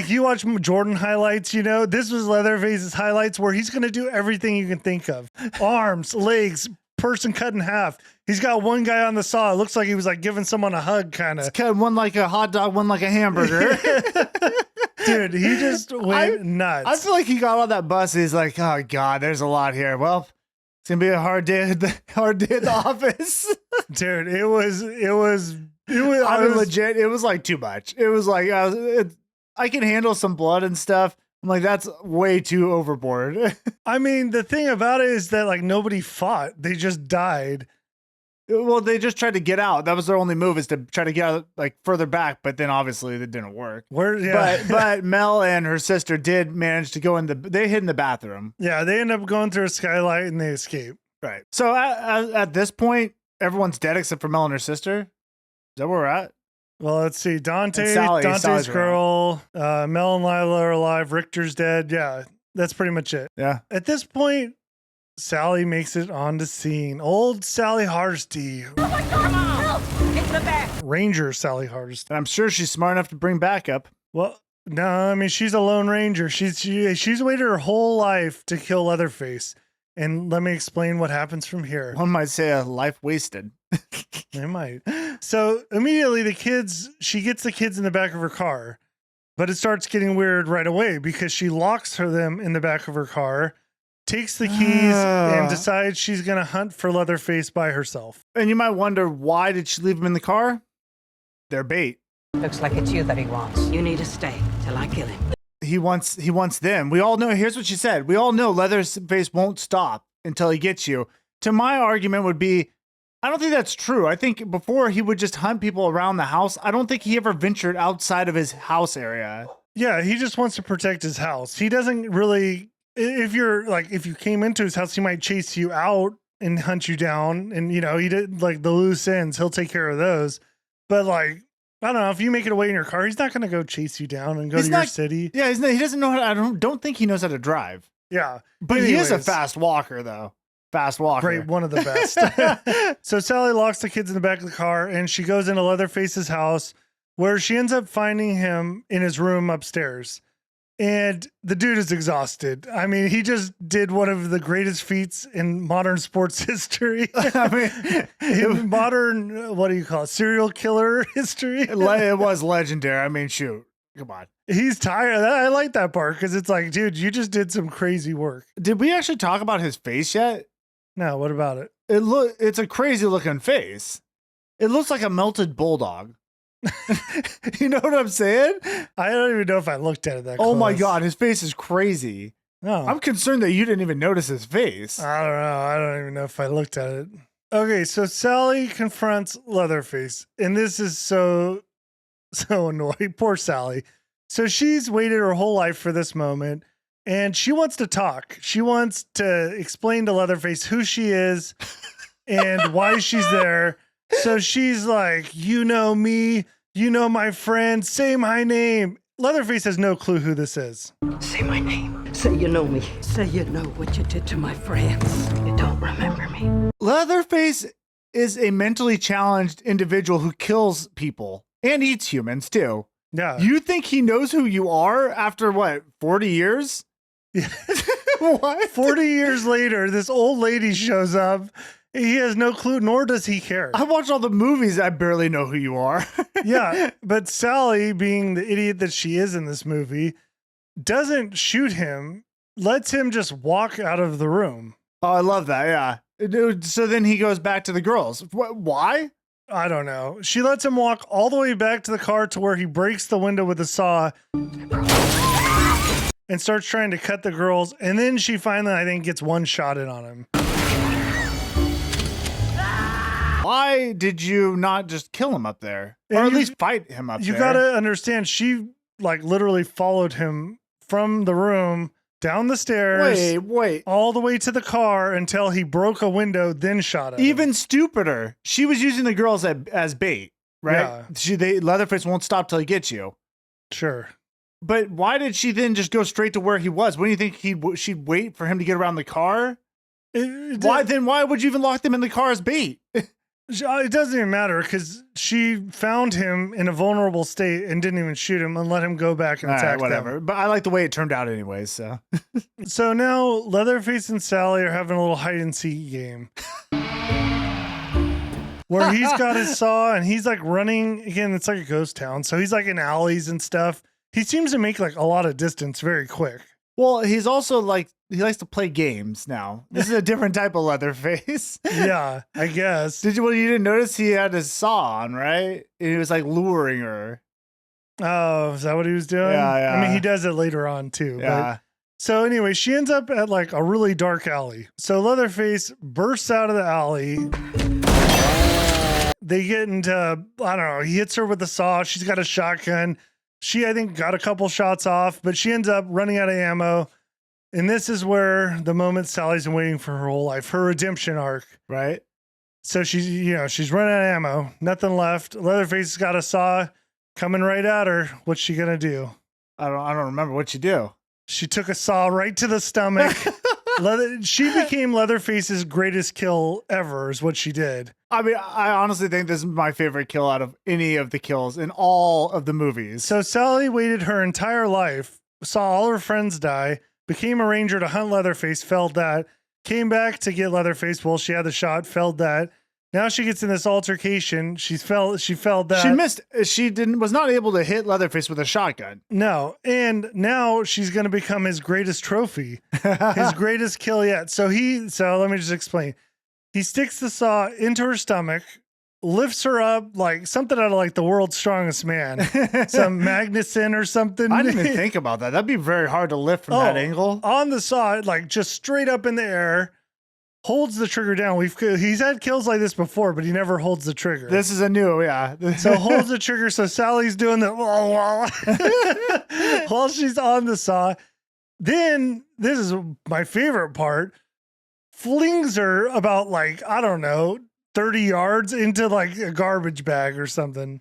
You watch Jordan highlights, this was Leatherface's highlights where he's going to do everything you can think of. Arms, legs, person cut in half. He's got one guy on the saw. It looks like he was giving someone a hug, kind of. Cut one like a hot dog, one like a hamburger. Dude, he just went nuts. I feel like he got on that bus. He's like, "Oh God, there's a lot here. Well, it's gonna be a hard day at the office." Dude, it was legit. It was too much. It was I can handle some blood and stuff. I'm that's way too overboard. The thing about it is that nobody fought. They just died. Well, they just tried to get out. That was their only move, is to try to get out further back. But then obviously that didn't work. But Mel and her sister did manage to go they hid in the bathroom. Yeah, they end up going through a skylight and they escape. Right. So at this point, everyone's dead except for Mel and her sister. Is that where we're at? Well, let's see. Dante's Sally's girl, Mel and Lila are alive. Richter's dead. Yeah, that's pretty much it. Yeah. At this point, Sally makes it on the scene. Old Sally Hardesty. Oh my God! Come on! Help! Into the back! Ranger Sally Hardesty. And I'm sure she's smart enough to bring backup. Well, no, she's a lone ranger. She's waited her whole life to kill Leatherface. And let me explain what happens from here. One might say a life wasted. They might. So immediately she gets the kids in the back of her car, but it starts getting weird right away because she locks them in the back of her car, takes the keys, and decides she's going to hunt for Leatherface by herself. And you might wonder, why did she leave them in the car? They're bait. Looks like it's you that he wants. You need to stay till I kill him. He wants them. We all know, here's what she said. We all know Leatherface won't stop until he gets you. To my argument would be, I don't think that's true. I think before he would just hunt people around the house. I don't think he ever ventured outside of his house area. Yeah, he just wants to protect his house. He doesn't really, if you came into his house, he might chase you out and hunt you down. And, he did the loose ends. He'll take care of those. But I don't know, if you make it away in your car, he's not going to go chase you down and go to your city. Yeah, he doesn't know I don't think he knows how to drive. Yeah. But he is a fast walker, though. Fast walker. Great, one of the best. So Sally locks the kids in the back of the car and she goes into Leatherface's house where she ends up finding him in his room upstairs. And the dude is exhausted. He just did one of the greatest feats in modern sports history. In modern, what do you call it? Serial killer history. It was legendary. Shoot. Come on. He's tired. I like that part because it's dude, you just did some crazy work. Did we actually talk about his face yet? No, what about it? It's a crazy looking face. It looks like a melted bulldog. You know what I'm saying? I don't even know if I looked at it that close. Oh my God, his face is crazy. Oh. I'm concerned that you didn't even notice his face. I don't know. I don't even know if I looked at it. Okay, so Sally confronts Leatherface, and this is so annoying. Poor Sally. So she's waited her whole life for this moment, and she wants to talk. She wants to explain to Leatherface who she is and why she's there. So she's like, you know me, you know my friend, say my name. Leatherface has no clue who this is. Say my name. Say you know me. Say you know what you did to my friends. You don't remember me. Leatherface is a mentally challenged individual who kills people and eats humans too. Yeah. You think he knows who you are after what, 40 years? What? 40 years later, this old lady shows up. He has no clue, nor does he care. I watched all the movies. I barely know who you are. Yeah, but Sally, being the idiot that she is in this movie, doesn't shoot him, lets him just walk out of the room. Oh, I love that. Yeah. So then he goes back to the girls. Why? I don't know. She lets him walk all the way back to the car to where he breaks the window with a saw and starts trying to cut the girls. And then she finally, I think, gets one shot in on him. Why did you not just kill him up there? And Or at you- least fight him up You there? gotta understand, she like literally followed him from the room down the stairs. Wait. All the way to the car until he broke a window, then shot at him. Even stupider. She was using the girls as bait, right? Yeah. Leatherface won't stop till he gets you. Sure. But why did she then just go straight to where he was? Wouldn't you think she'd wait for him to get around the car? Why would you even lock them in the car as bait? It doesn't even matter because she found him in a vulnerable state and didn't even shoot him and let him go back and All attack right, whatever. them. But I like the way it turned out anyways, so. So now Leatherface and Sally are having a little hide and seek game. Where he's got his saw and he's like running. Again, it's like a ghost town. So he's like in alleys and stuff. He seems to make like a lot of distance very quick. Well, he's also like, he likes to play games now. This is a different type of Leatherface. Yeah, I guess. You didn't notice he had his saw on, right? And he was like luring her. Oh, is that what he was doing? Yeah. I mean, he does it later on too. Yeah. But, so anyway, she ends up at like a really dark alley. So Leatherface bursts out of the alley. They get into, I don't know, he hits her with the saw. She's got a shotgun. She, I think, got a couple shots off, but she ends up running out of ammo. And this is where the moment Sally's been waiting for her whole life, her redemption arc. Right? So she's running out of ammo, nothing left. Leatherface has got a saw coming right at her. What's she gonna do? I don't remember what you do. She took a saw right to the stomach. She became Leatherface's greatest kill ever, is what she did. I mean, I honestly think this is my favorite kill out of any of the kills in all of the movies. So Sally waited her entire life, saw all her friends die, became a ranger to hunt Leatherface, failed that, came back to get Leatherface. Well, she had the shot, failed that. Now she gets in this altercation. She failed that. She missed. She was not able to hit Leatherface with a shotgun. No. And now she's going to become his greatest trophy, his greatest kill yet. So let me just explain. He sticks the saw into her stomach, lifts her up like something out of like the world's strongest man, some Magnuson or something. I didn't even think about that. That'd be very hard to lift from that angle. On the saw, like just straight up in the air, holds the trigger down. He's had kills like this before, but he never holds the trigger. This is a new, yeah. So holds the trigger. So Sally's doing the while she's on the saw. Then this is my favorite part. Flings her about like, I don't know, 30 yards into like a garbage bag or something.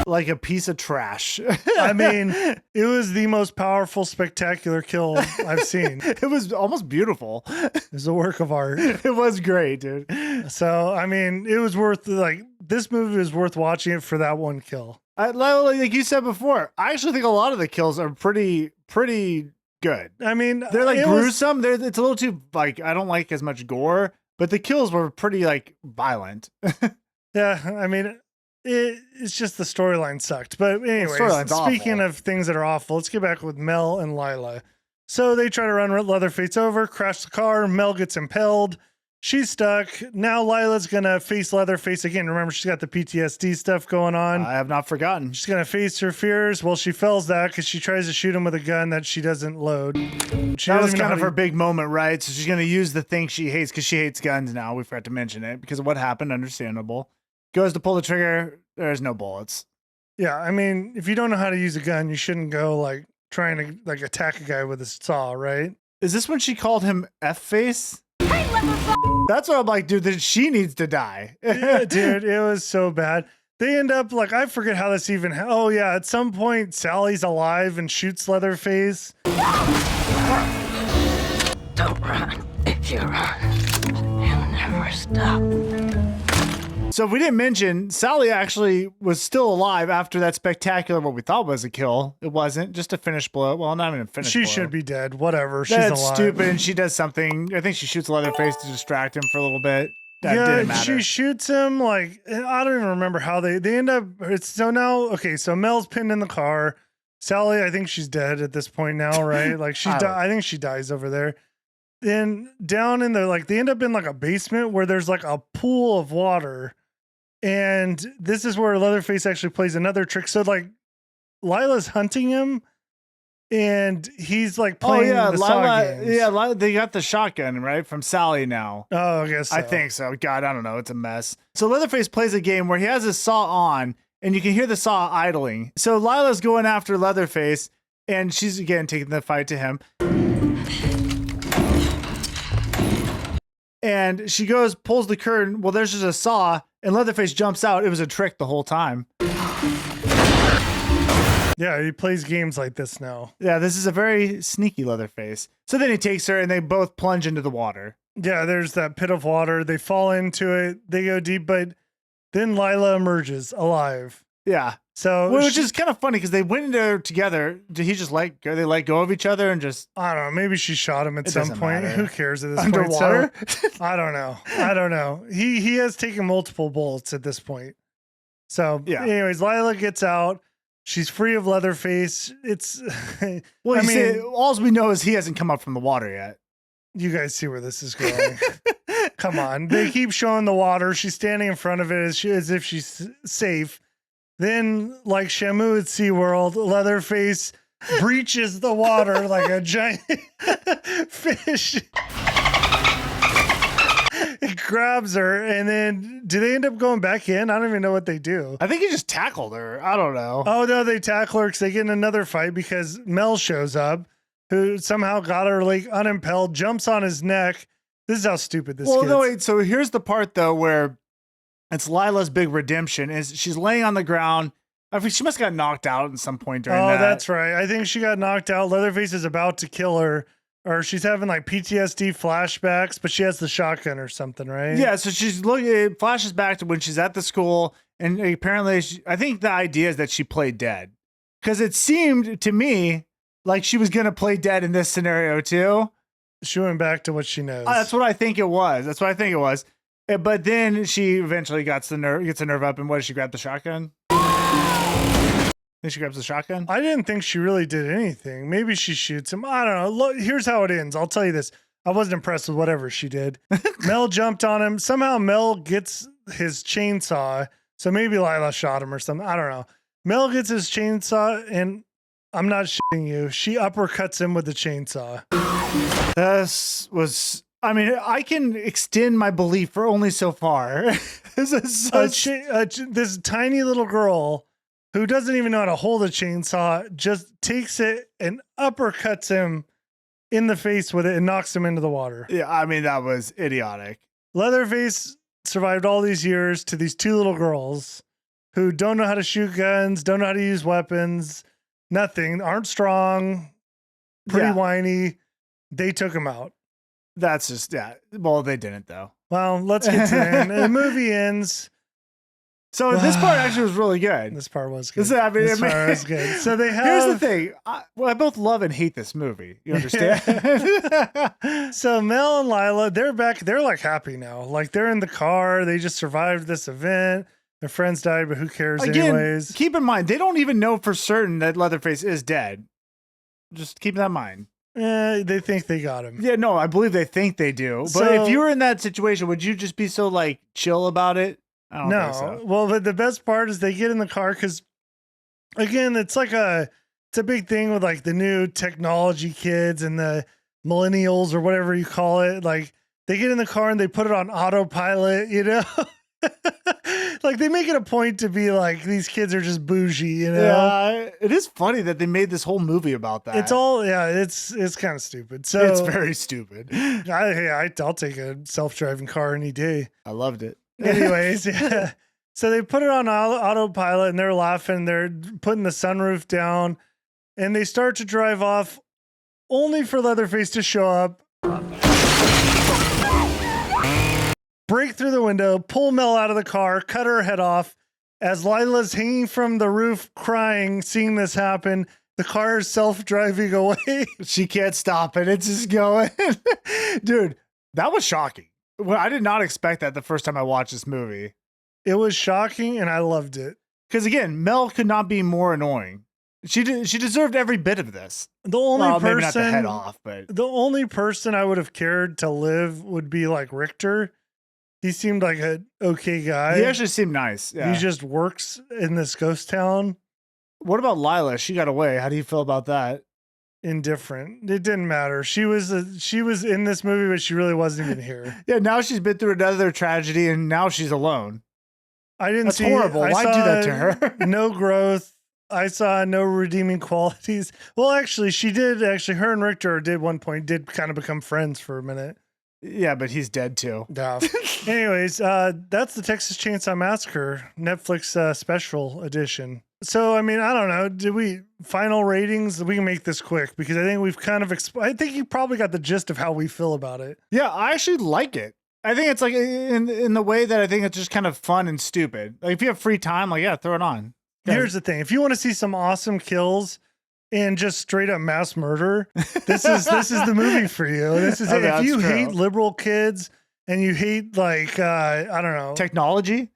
Like a piece of trash. I mean, it was the most powerful, spectacular kill I've seen. It was almost beautiful. It was a work of art. It was great, dude. So, I mean, it was worth, like, this movie was worth watching it for that one kill. Like you said before, I actually think a lot of the kills are pretty good. I mean, They're like it gruesome. It's a little too, like, I don't like as much gore, but the kills were pretty, like, violent. Yeah, I mean, it's just the storyline sucked. But anyways, storyline's speaking awful. of things that are awful, let's get back with Mel and Lila. So they try to run Leatherface over, crash the car. Mel gets impaled. She's stuck. Now Lila's going to face Leatherface again. Remember, she's got the PTSD stuff going on. I have not forgotten. She's going to face her fears. Well, she fails that because she tries to shoot him with a gun that she doesn't load. That was kind of her big moment, right? So she's going to use the thing she hates because she hates guns now. We forgot to mention it because of what happened. Understandable. Goes to pull the trigger. There's no bullets. Yeah, I mean, if you don't know how to use a gun, you shouldn't go like trying to like attack a guy with a saw, right? Is this when she called him F-face? That's what I'm like, dude, she needs to die. Yeah, dude, it was so bad. They end up like, I forget how this even, oh yeah, at some point Sally's alive and shoots Leatherface. Don't run. If you run, you'll never stop. So if we didn't mention, Sally actually was still alive after that spectacular, what we thought was a kill. It wasn't, just a finished blow. Well, not even a finished blow. She should be dead. Whatever. She's That's alive. stupid. And she does something. I think she shoots Leatherface to distract him for a little bit. That yeah, didn't matter. she shoots him like, I don't even remember how they end up. It's so now, okay, so Mel's pinned in the car. Sally, I think she's dead at this point now, right? Like I think she dies over there. Then down in the, like, they end up in like a basement where there's like a pool of water. And this is where Leatherface actually plays another trick. So like Lila's hunting him and he's like playing the saw games. Yeah, they got the shotgun, right? From Sally now. Oh, I guess so. I think so. God, I don't know. It's a mess. So Leatherface plays a game where he has his saw on and you can hear the saw idling. So Lila's going after Leatherface and she's again taking the fight to him. And she goes, pulls the curtain. Well, there's just a saw and Leatherface jumps out. It was a trick the whole time. Yeah, he plays games like this now. Yeah, this is a very sneaky Leatherface. So then he takes her and they both plunge into the water. Yeah, there's that pit of water. They fall into it. They go deep, but then Lila emerges alive. Yeah. So, which is kind of funny because they went in there together. Did he just let go? They let go of each other and just. I don't know. Maybe she shot him at some point. Matter. Who cares at this Underwater? point? So, I don't know. I don't know. He has taken multiple bullets at this point. So, yeah. Anyways, Lila gets out. She's free of Leatherface. It's. Well, I mean, all we know is he hasn't come up from the water yet. You guys see where this is going. Come on. They keep showing the water. She's standing in front of it as if she's safe. Then, like Shamu at SeaWorld, Leatherface breaches the water like a giant fish. It grabs her, and then do they end up going back in? I don't even know what they do. I think he just tackled her. I don't know. Oh, no, they tackle her because they get in another fight because Mel shows up, who somehow got her like unimpelled, jumps on his neck. This is how stupid this gets. No, wait. So here's the part, though, where it's Lila's big redemption. Is she's laying on the ground. I mean, she must have got knocked out at some point during that. Oh, that's right. I think she got knocked out. Leatherface is about to kill her, or she's having like PTSD flashbacks, but she has the shotgun or something, right? Yeah, so she's looking. It flashes back to when she's at the school, and apparently, I think the idea is that she played dead, because it seemed to me like she was gonna play dead in this scenario too. She went back to what she knows. That's what I think it was. That's what I think it was. But then she eventually gets the nerve up, and what does she grab? The shotgun? Then she grabs the shotgun? I didn't think she really did anything. Maybe she shoots him. I don't know. Look, here's how it ends. I'll tell you this. I wasn't impressed with whatever she did. Mel jumped on him. Somehow Mel gets his chainsaw. So maybe Lila shot him or something. I don't know. Mel gets his chainsaw, and I'm not shitting you. She uppercuts him with the chainsaw. This was... I mean, I can extend my belief for only so far. This is this tiny little girl who doesn't even know how to hold a chainsaw just takes it and uppercuts him in the face with it and knocks him into the water. Yeah, I mean, that was idiotic. Leatherface survived all these years to these two little girls who don't know how to shoot guns, don't know how to use weapons, nothing, aren't strong, pretty whiny. They took him out. That's just, yeah. Well, they didn't, though. Well, let's get to the end. The movie ends. So this part actually was really good. This part was good. This part was good. So they have... Here's the thing. I both love and hate this movie. You understand? So Mel and Lila, they're back. They're like happy now. Like they're in the car. They just survived this event. Their friends died, but who cares anyways? Keep in mind, they don't even know for certain that Leatherface is dead. Just keep that in mind. They think they got him. Yeah, no, I believe they think they do. But So- if you were in that situation, would you just be so like chill about it? I don't No. think so. Well, but the best part is they get in the car because, again, it's a big thing with like the new technology kids and the millennials or whatever you call it. Like they get in the car and they put it on autopilot, you know? Like they make it a point to be like, these kids are just bougie, you know? Yeah, it is funny that they made this whole movie about that. It's kind of stupid. So It's very stupid. I'll take a self-driving car any day. I loved it. Anyways, yeah. So they put it on autopilot and they're laughing. They're putting the sunroof down and they start to drive off only for Leatherface to show up, break through the window, pull Mel out of the car, cut her head off. As Lila's hanging from the roof crying, seeing this happen, the car is self-driving away. She can't stop it. It's just going. Dude, that was shocking. Well, I did not expect that the first time I watched this movie. It was shocking and I loved it. Because again, Mel could not be more annoying. She deserved every bit of this. The only Well, person, maybe not the head off, but the only person I would have cared to live would be like Richter. He seemed like an okay guy. he actually seemed nice. Yeah. He just works in this ghost town. What about Lila? She got away. How do you feel about that? Indifferent. It didn't matter. She was in this movie, but she really wasn't even here. Yeah, now she's been through another tragedy and now she's alone. I didn't That's see horrible. I Why'd do saw that to her? No growth. I saw no redeeming qualities. Well, actually, she did. Actually, her and Richter did kind of become friends for a minute. Yeah, but he's dead too. Yeah. Anyways, that's the Texas Chainsaw Massacre Netflix special edition. So, I mean, I don't know. Did we final ratings? We can make this quick because I think we've kind of. I think you probably got the gist of how we feel about it. Yeah, I actually like it. I think it's like in the way that I think it's just kind of fun and stupid. Like if you have free time, like yeah, throw it on. Yeah. Here's the thing: if you want to see some awesome kills and just straight up mass murder, this is the movie for you. This is Okay, if you that's true. hate liberal kids and you hate like I don't know Technology.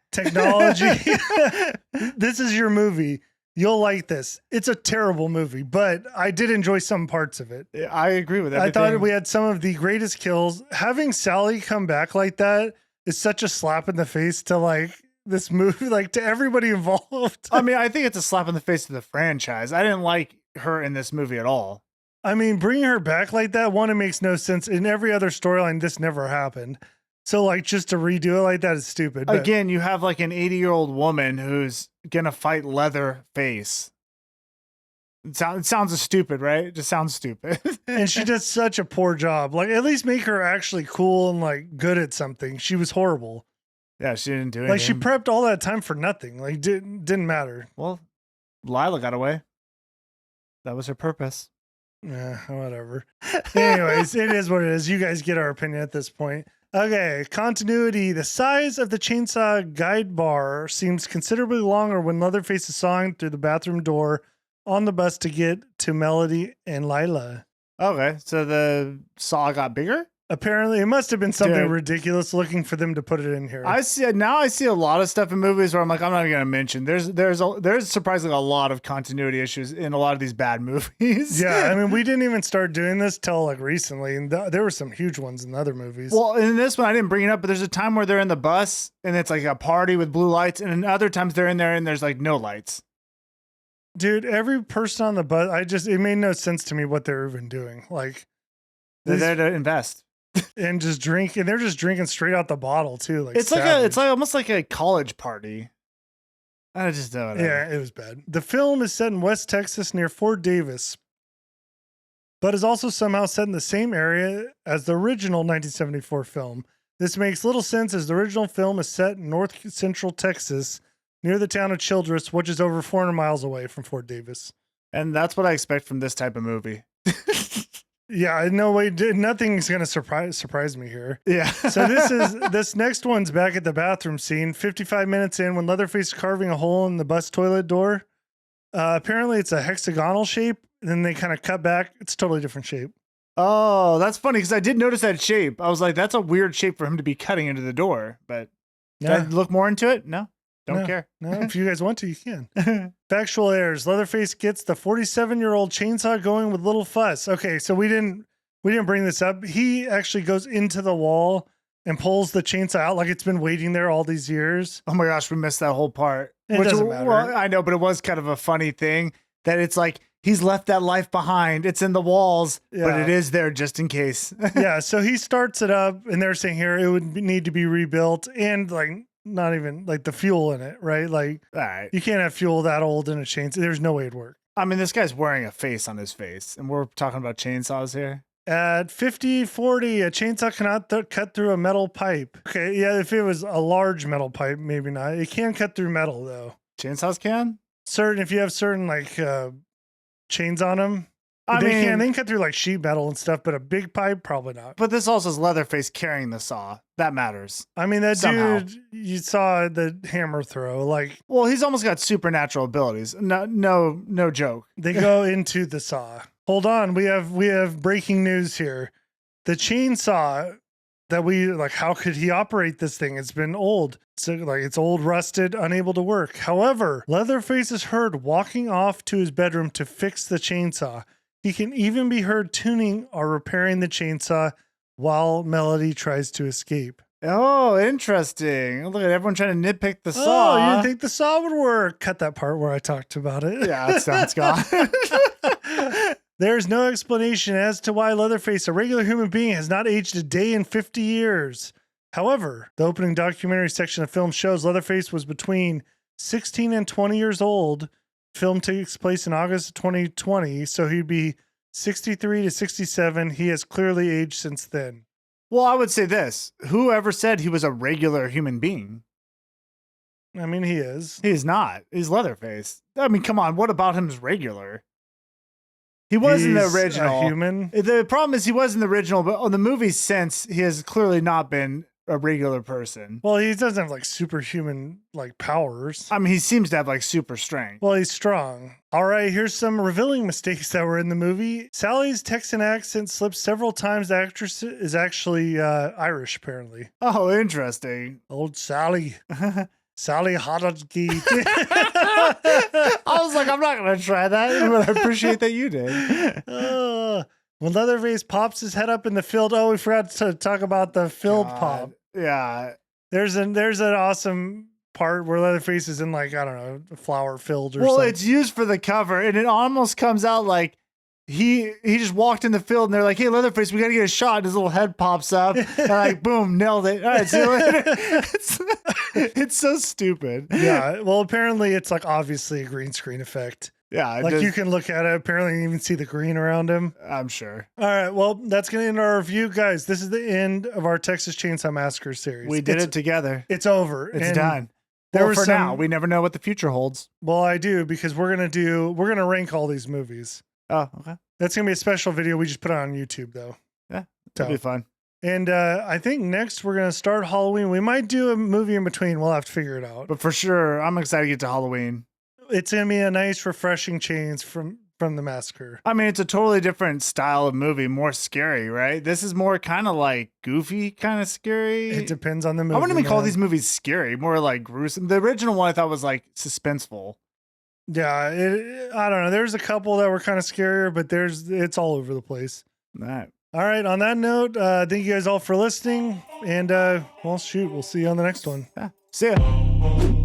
this is your movie. You'll like this. It's a terrible movie, but I did enjoy some parts of it. I agree with everything. I thought we had some of the greatest kills. Having Sally come back like that is such a slap in the face to like this movie, like to everybody involved. I mean, I think it's a slap in the face to the franchise. I didn't like her in this movie at all. I mean, bringing her back like that, one, it makes no sense. In every other storyline, this never happened. So, like, just to redo it like that is stupid. But Again, you have like an 80-year-old woman who's gonna fight Leatherface. It sounds stupid, right? It just sounds stupid. and she does such a poor job. Like, at least make her actually cool and like good at something. She was horrible. Yeah, she didn't do anything. Like, she prepped all that time for nothing. Like, didn't matter. Well, Lila got away. That was her purpose. Yeah, whatever. Anyways, it is what it is. You guys get our opinion at this point. Okay, continuity. The size of the chainsaw guide bar seems considerably longer when Leatherface is sawing through the bathroom door on the bus to get to Melody and Lila. Okay, so the saw got bigger? Apparently, it must have been something Dude. ridiculous looking for them to put it in here. I see a lot of stuff in movies where I'm like, I'm not even gonna mention. There's surprisingly a lot of continuity issues in a lot of these bad movies. Yeah, I mean, we didn't even start doing this till like recently, and there were some huge ones in other movies. Well, in this one, I didn't bring it up, but there's a time where they're in the bus and it's like a party with blue lights, and then other times they're in there and there's like no lights. Dude, every person on the bus, it made no sense to me what they were even doing. Like, They're there to invest. and just drink, and they're just drinking straight out the bottle too. Like, It's savage. like almost like a college party. I just don't know. Yeah, it was bad. The film is set in West Texas near Fort Davis, but is also somehow set in the same area as the original 1974 film. This makes little sense as the original film is set in north central Texas near the town of Childress, which is over 400 miles away from Fort Davis. And that's what I expect from this type of movie. Yeah, no way. Nothing's going to surprise me here. Yeah. So this next one's back at the bathroom scene, 55 minutes in when Leatherface is carving a hole in the bus toilet door. Apparently it's a hexagonal shape. Then they kind of cut back. It's a totally different shape. Oh, that's funny because I did notice that shape. I was like, that's a weird shape for him to be cutting into the door. But did I look more into it? No. Don't care. No, if you guys want to, you can. Factual errors. Leatherface gets the 47-year-old chainsaw going with little fuss. Okay, so we didn't bring this up. He actually goes into the wall and pulls the chainsaw out like it's been waiting there all these years. Oh my gosh, we missed that whole part. It doesn't matter. Well, I know, but it was kind of a funny thing that it's like he's left that life behind. It's in the walls, but it is there just in case. Yeah, so he starts it up, and they're saying here it would need to be rebuilt, and like not even like the fuel in it, right? Like, all right, you can't have fuel that old in a chainsaw. There's no way it'd work. I mean, this guy's wearing a face on his face, and we're talking about chainsaws here. At 50/40, a chainsaw cannot cut through a metal pipe. Okay, yeah, if it was a large metal pipe, maybe not. It can cut through metal, though. Chainsaws can? If you have certain, like, chains on them, I they mean, can cut through, like, sheet metal and stuff, but a big pipe, probably not. But this also is Leatherface carrying the saw. That matters. I mean, that Somehow. dude, you saw the hammer throw, like... Well, he's almost got supernatural abilities. No joke. They go into the saw. Hold on, we have breaking news here. The chainsaw that how could he operate this thing? It's been old. It's old, rusted, unable to work. However, Leatherface is heard walking off to his bedroom to fix the chainsaw. He can even be heard tuning or repairing the chainsaw while Melody tries to escape. Oh, interesting. Look at everyone trying to nitpick the saw. Oh, you didn't think the saw would work? Cut that part where I talked about it. Yeah, that's gone. There's no explanation as to why Leatherface, a regular human being, has not aged a day in 50 years. However, the opening documentary section of the film shows Leatherface was between 16 and 20 years old. Film takes place in August of 2020, so he'd be 63 to 67. He has clearly aged since then. Well, I would say this. Whoever said he was a regular human being? I mean, he is. He's not. He's Leatherface. I mean, come on. What about him is regular? He was in the He's original. a human. The problem is he was in the original, but on the movie since, he has clearly not been a regular person. Well, he doesn't have like superhuman like powers. I mean, he seems to have like super strength. Well, he's strong. All right, here's some revealing mistakes that were in the movie. Sally's Texan accent slips several times. The actress is actually Irish, apparently. Oh, interesting. Old Sally. Sally Hodgkin. I was like, I'm not going to try that, but I appreciate that you did. When Leatherface pops his head up in the field. Oh, we forgot to talk about the field pop. Yeah. There's an awesome part where Leatherface is in like, I don't know, a flower field or something. Well, it's used for the cover, and it almost comes out like he just walked in the field, and they're like, "Hey, Leatherface, we got to get a shot." And his little head pops up, and like, boom, nailed it. All right, see you later. It's so stupid. Yeah. Well, apparently it's like obviously a green screen effect. Yeah. Like you can look at it. Apparently you even see the green around him. I'm sure. All right. Well, that's going to end our review, guys. This is the end of our Texas Chainsaw Massacre series. We did it together. It's over. It's And done. There was for now. We never know what the future holds. Well, I do, because we're going to rank all these movies. Oh, okay. That's going to be a special video we just put on YouTube, though. Yeah. That'll be fun. And I think next we're going to start Halloween. We might do a movie in between. We'll have to figure it out. But for sure, I'm excited to get to Halloween. It's going to be a nice, refreshing change from the massacre. I mean, it's a totally different style of movie, more scary, right? This is more kind of like goofy, kind of scary. It depends on the movie. I wouldn't even call these movies scary, more like gruesome. The original one I thought was like suspenseful. Yeah, I don't know. There's a couple that were kind of scarier, but it's all over the place. All right. All right. On that note, thank you guys all for listening. And, well, shoot, we'll see you on the next one. Yeah. See ya.